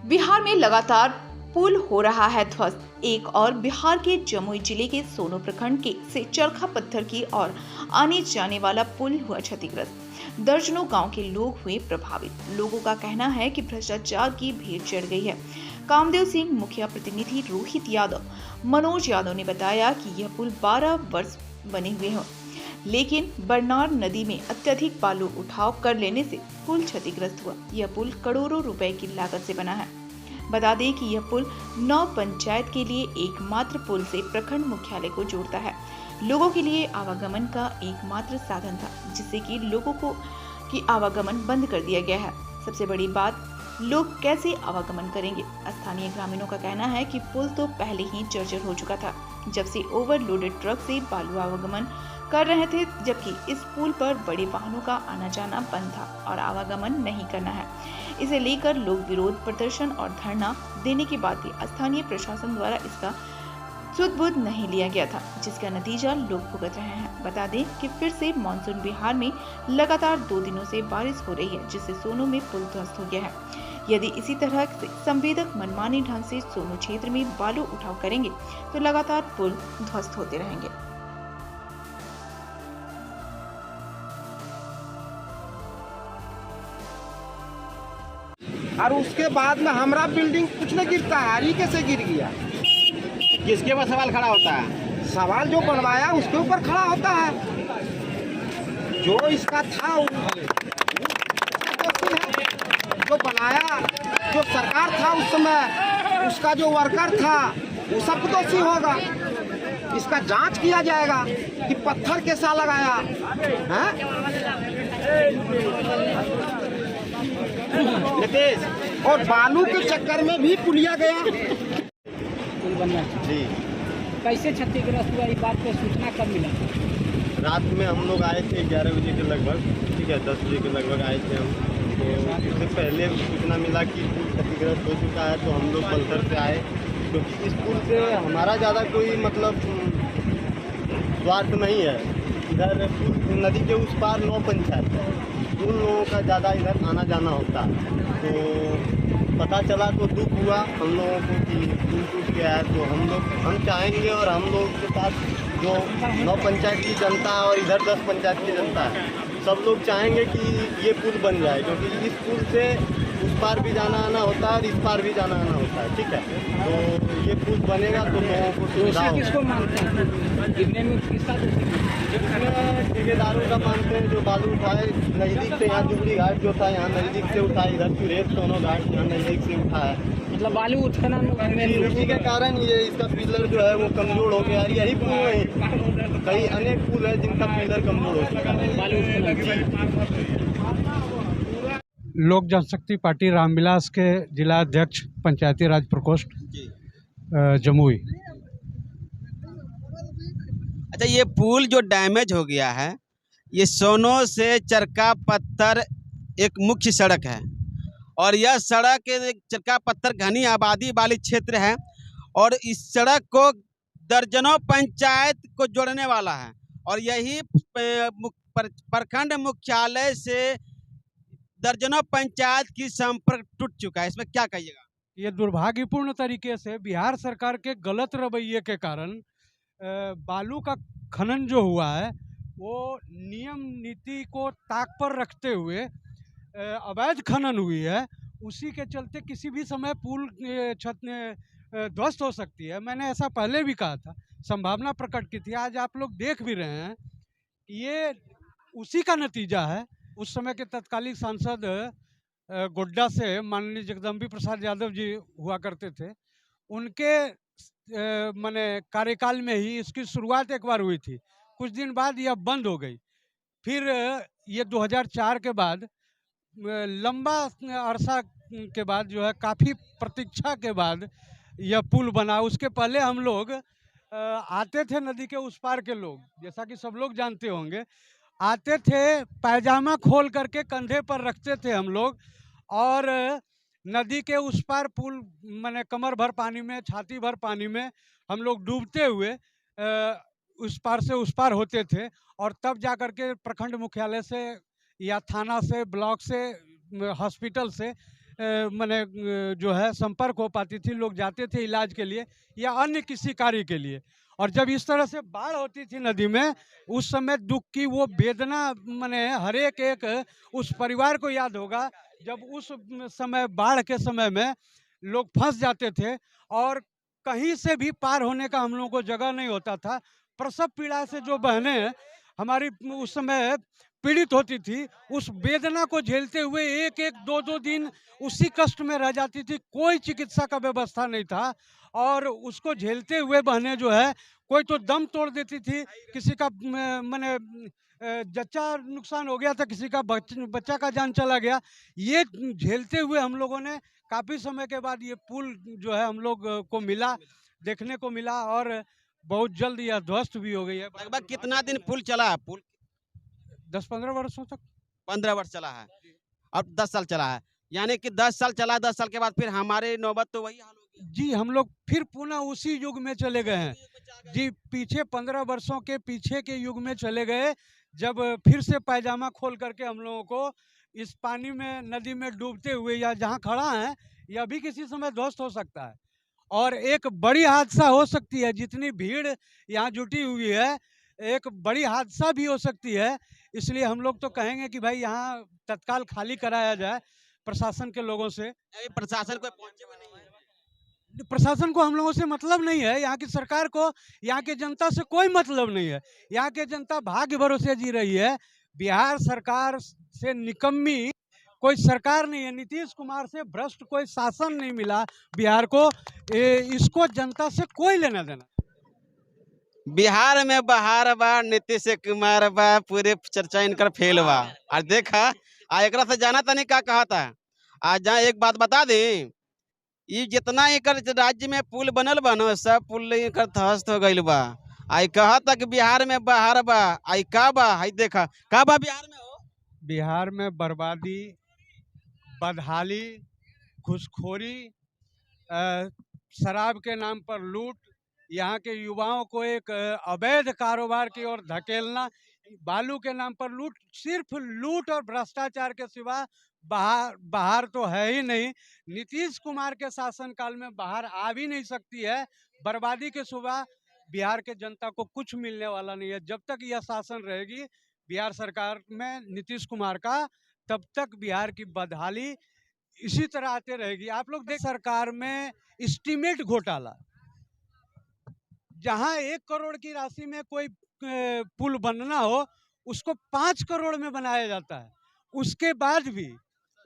बिहार में लगातार पुल हो रहा है ध्वस्त। एक और बिहार के जमुई जिले के सोनो प्रखंड के से चरखा पत्थर की और आने जाने वाला पुल हुआ क्षतिग्रस्त। दर्जनों गांव के लोग हुए प्रभावित। लोगों का कहना है कि भ्रष्टाचार की भीड़ चढ़ गई है। कामदेव सिंह मुखिया प्रतिनिधि रोहित यादव मनोज यादव ने बताया कि यह पुल 12 वर्ष बने हुए हैं, लेकिन बरनार नदी में अत्यधिक बालू उठाव कर लेने से पुल क्षतिग्रस्त हुआ। यह पुल करोड़ों रुपए की लागत से बना है। बता दें कि यह पुल 9 पंचायत के लिए एकमात्र पुल से प्रखंड मुख्यालय को जोड़ता है। लोगों के लिए आवागमन का एकमात्र साधन था, जिससे कि लोगों को की आवागमन बंद कर दिया गया है। सबसे बड़ी बात, लोग कैसे आवागमन करेंगे। स्थानीय ग्रामीणों का कहना है कि पुल तो पहले ही जर्जर हो चुका था, जब से ओवरलोडेड ट्रक से बालू आवागमन कर रहे थे, जबकि इस पुल पर बड़े वाहनों का आना जाना बंद था और आवागमन नहीं करना है। इसे लेकर लोग विरोध प्रदर्शन और धरना देने के बाद भी स्थानीय प्रशासन द्वारा इसका सुध-बुध नहीं लिया गया था, जिसका नतीजा लोग भुगत रहे हैं। बता दें कि फिर से मानसून बिहार में लगातार 2 दिनों से बारिश हो रही है, जिससे सोनो में पुल ध्वस्त हो गया है। यदि इसी तरह से संवेदक मनमानी ढंग से सोनो क्षेत्र में बालू उठाव करेंगे तो लगातार पुल ध्वस्त होते रहेंगे। और उसके बाद में हमारा बिल्डिंग कुछ नहीं गिरता है। ये कैसे गिर गया? किसके ऊपर सवाल खड़ा होता है? सवाल जो बनवाया उसके ऊपर खड़ा होता है। जो इसका था जो बनाया, जो सरकार था उस समय, उसका जो वर्कर था वो सब दोषी होगा। इसका जांच किया जाएगा कि पत्थर कैसा लगाया है। नितेश, और बालू के चक्कर में भी पुलिया गया। जी, कैसे क्षतिग्रस्त हुआ, ये बात पे सूचना कब मिला? रात में हम लोग आए थे 11 बजे के लगभग, ठीक है, 10 बजे के लगभग आए थे हम। तो उससे पहले सूचना मिला कि पुल क्षतिग्रस्त हो चुका है, तो हम लोग पलसर से आए, क्योंकि इस पुल से हमारा ज़्यादा कोई मतलब स्वार्थ नहीं है। इधर पुल नदी के उस पार 9 पंचायत है, उन लोगों का ज़्यादा इधर आना जाना होता है। तो पता चला तो दुख हुआ हम लोगों को कि पुल टूट गया है। तो हम चाहेंगे, और हम लोग के साथ जो 9 पंचायत की जनता है और इधर 10 पंचायत की जनता है, सब लोग चाहेंगे कि ये पुल बन जाए, क्योंकि इस पुल से उस पार भी जाना आना होता है और इस पार भी जाना आना होता है, ठीक है। तो ये पुल बनेगा तो लोगों को सुविधा होगी। किसको मानते हैं गिरने में? किसका ठेकेदारों का मानते हैं, जो बालू उठाए नज़दीक से। यहाँ जुबली घाट जो था यहाँ नज़दीक से उठाए, इधर सुरेश सोनो घाट यहाँ नज़दीक से उठा है। मतलब बालू उठाना उसी के कारण ये इसका पिलर जो है वो कमजोर हो गया। यही पुल नहीं, कई अनेक पुल है जिनका पिलर कमजोर हो चुका है। बालू लोक जनशक्ति पार्टी रामविलास के जिला अध्यक्ष पंचायती राज प्रकोष्ठ जमुई। अच्छा, ये पुल जो डैमेज हो गया है, ये सोनो से चरका पत्थर एक मुख्य सड़क है, और यह सड़क चरका पत्थर घनी आबादी वाली क्षेत्र है, और इस सड़क को दर्जनों पंचायत को जोड़ने वाला है, और यही प्रखंड मुख्यालय से दर्जनों पंचायत की संपर्क टूट चुका है। इसमें क्या कहिएगा? ये दुर्भाग्यपूर्ण तरीके से बिहार सरकार के गलत रवैये के कारण बालू का खनन जो हुआ है वो नियम नीति को ताक पर रखते हुए अवैध खनन हुई है। उसी के चलते किसी भी समय पुल छत ध्वस्त हो सकती है। मैंने ऐसा पहले भी कहा था, संभावना प्रकट की थी। आज आप लोग देख भी रहे हैं कि ये उसी का नतीजा है। उस समय के तत्कालीन सांसद गोड्डा से माननीय जगदम्बी प्रसाद यादव जी हुआ करते थे, उनके माने कार्यकाल में ही इसकी शुरुआत एक बार हुई थी। कुछ दिन बाद यह बंद हो गई। फिर ये 2004 के बाद लंबा अरसा के बाद जो है, काफ़ी प्रतीक्षा के बाद यह पुल बना। उसके पहले हम लोग आते थे, नदी के उस पार के लोग, जैसा कि सब लोग जानते होंगे, आते थे पैजामा खोल करके कंधे पर रखते थे हम लोग, और नदी के उस पार पुल माने कमर भर पानी में, छाती भर पानी में हम लोग डूबते हुए उस पार से उस पार होते थे। और तब जा कर के प्रखंड मुख्यालय से या थाना से, ब्लॉक से, हॉस्पिटल से माने जो है संपर्क हो पाती थी, लोग जाते थे इलाज के लिए या अन्य किसी कार्य के लिए। और जब इस तरह से बाढ़ होती थी नदी में, उस समय दुख की वो वेदना माने हर एक उस परिवार को याद होगा, जब उस समय बाढ़ के समय में लोग फंस जाते थे और कहीं से भी पार होने का हम लोगों को जगह नहीं होता था। प्रसव पीड़ा से जो बहनें हमारी उस समय पीड़ित होती थी, उस वेदना को झेलते हुए एक एक दो दो दिन उसी कष्ट में रह जाती थी। कोई चिकित्सा का व्यवस्था नहीं था और उसको झेलते हुए बहनें जो है, कोई तो दम तोड़ देती थी, किसी का माने जच्चा नुकसान हो गया था, किसी का बच्चा का जान चला गया। ये झेलते हुए हम लोगों ने काफ़ी समय के बाद ये पुल जो है हम लोग को मिला, देखने को मिला और बहुत जल्द यह ध्वस्त भी हो गई है। लगभग कितना दिन पुल चला है? पुल 10-15 वर्षों तक। 15 वर्ष चला है, अब 10 साल चला है। यानी कि 10 साल चला, 10 साल के बाद फिर हमारे नौबत तो वही हाल हो गया। जी, हम लोग फिर पुनः उसी युग में चले गए हैं। जी, पीछे 15 वर्षों के पीछे के युग में चले गए, जब फिर से पायजामा खोल करके हम लोगों को इस पानी में, नदी में डूबते हुए या जहाँ खड़ा हैं, यह भी किसी समय ध्वस्त हो सकता है और एक बड़ी हादसा हो सकती है। जितनी भीड़ यहाँ जुटी हुई है, एक बड़ी हादसा भी हो सकती है। इसलिए हम लोग तो कहेंगे कि भाई यहाँ तत्काल खाली कराया जाए प्रशासन के लोगों से। अभी प्रशासन कोई पहुंचे हुए नहीं है। प्रशासन को हम लोगों से मतलब नहीं है, यहाँ की सरकार को, यहाँ के जनता से कोई मतलब नहीं है। यहाँ के जनता भाग्य भरोसे जी रही है। बिहार सरकार से निकम्मी कोई सरकार नहीं है, नीतीश कुमार से भ्रष्ट कोई शासन नहीं मिला बिहार को। इसको जनता से कोई लेना देना। बिहार में बहार बा, नीतीश कुमार बा, पूरे चर्चा इनकर फेल बा। और देखा एक से जाना तनी का कहा था। आज जहाँ एक बात बता दी, ये जितना एकर राज्य में पुल बनल बा न, सब पुल एकर ध्वस्त हो गइल बा। आई कहा था कि बिहार में बहार बा, आई का बा, आई देखा का बा बिहार में हो। बिहार में बर्बादी, बदहाली, घूसखोरी, शराब के नाम पर लूट, यहाँ के युवाओं को एक अवैध कारोबार की ओर धकेलना, बालू के नाम पर लूट, सिर्फ लूट और भ्रष्टाचार के सिवा बाहर तो है ही नहीं। नीतीश कुमार के शासनकाल में बाहर आ भी नहीं सकती है। बर्बादी के सिवा बिहार के जनता को कुछ मिलने वाला नहीं है। जब तक यह शासन रहेगी बिहार सरकार में नीतीश कुमार का, तब तक बिहार की बदहाली इसी तरह आते रहेगी। आप लोग देख, सरकार में एस्टीमेट घोटाला, जहां 1 करोड़ की राशि में कोई पुल बनना हो, उसको 5 करोड़ में बनाया जाता है। उसके बाद भी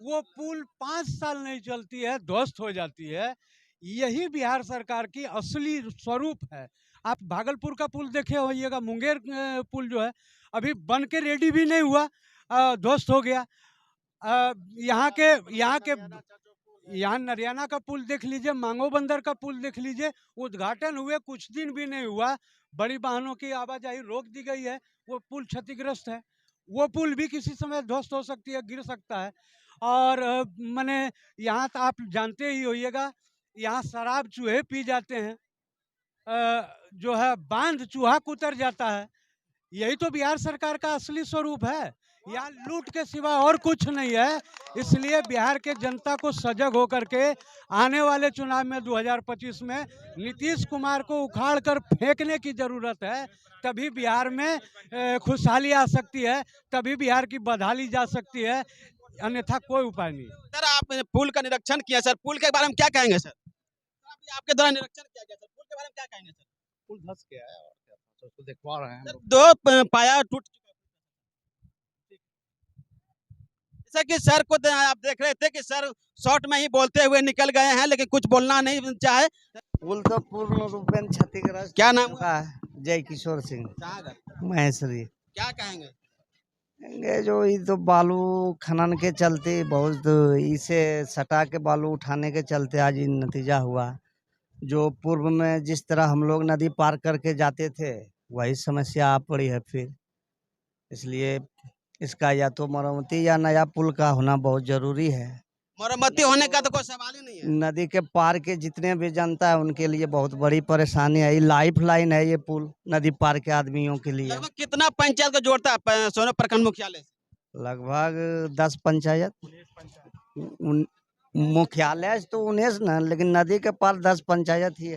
वो पुल 5 साल नहीं चलती है, ध्वस्त हो जाती है। यही बिहार सरकार की असली स्वरूप है। आप भागलपुर का पुल देखे होइएगा, मुंगेर पुल जो है अभी बन के रेडी भी नहीं हुआ, ध्वस्त हो गया। यहाँ नरियाना का पुल देख लीजिए, मांगो बंदर का पुल देख लीजिए, उद्घाटन हुए कुछ दिन भी नहीं हुआ, बड़ी वाहनों की आवाजाही रोक दी गई है, वो पुल क्षतिग्रस्त है। वो पुल भी किसी समय ध्वस्त हो सकती है, गिर सकता है। और माने यहाँ तो आप जानते ही होइएगा, यहाँ शराब चूहे पी जाते हैं, जो है बांध चूहा कुतर जाता है। यही तो बिहार सरकार का असली स्वरूप है। यहाँ लूट के सिवा और कुछ नहीं है। इसलिए बिहार के जनता को सजग होकर के आने वाले चुनाव में 2025 में नीतीश कुमार को उखाड़ कर फेंकने की जरूरत है। तभी बिहार में खुशहाली आ सकती है, तभी बिहार की बदहाली जा सकती है, अन्यथा कोई उपाय नहीं। सर, आपने पुल का निरीक्षण किया, सर पुल के बारे में क्या कहेंगे सर? आपके द्वारा निरीक्षण किया गया, सर पुल के बारे में क्या कहेंगे सर? पुल धस गया है और क्या, तो उसको देखवा रहे हैं। सर, 2 पाया टूट चुका है। जैसा कि सर को आप देख रहे थे कि सर शॉर्ट में ही बोलते हुए निकल गए हैं, लेकिन कुछ बोलना नहीं चाहे। पुल तो पूर्ण रूप में क्षतिग्रस्त क्या नाम है? जय किशोर सिंह, महेश्वरी। क्या कहेंगे? ये जो ये तो बालू खनन के चलते, बहुत इसे सटा के बालू उठाने के चलते आज ये नतीजा हुआ। जो पूर्व में जिस तरह हम लोग नदी पार करके जाते थे, वही समस्या आ पड़ी है फिर। इसलिए इसका या तो मरम्मती या नया पुल का होना बहुत जरूरी है। मरम्मती होने का तो कोई सवाल ही नहीं है। नदी के पार के जितने भी जनता है उनके लिए बहुत बड़ी परेशानी है। ये लाइफ लाइन है ये पुल, नदी पार के आदमियों के लिए। लगभग कितना पंचायत को जोड़ता है सोनो प्रखंड मुख्यालय से? लगभग 10 पंचायत, मुख्यालय तो उन्हें ना, लेकिन नदी के पार 10 पंचायत ही है।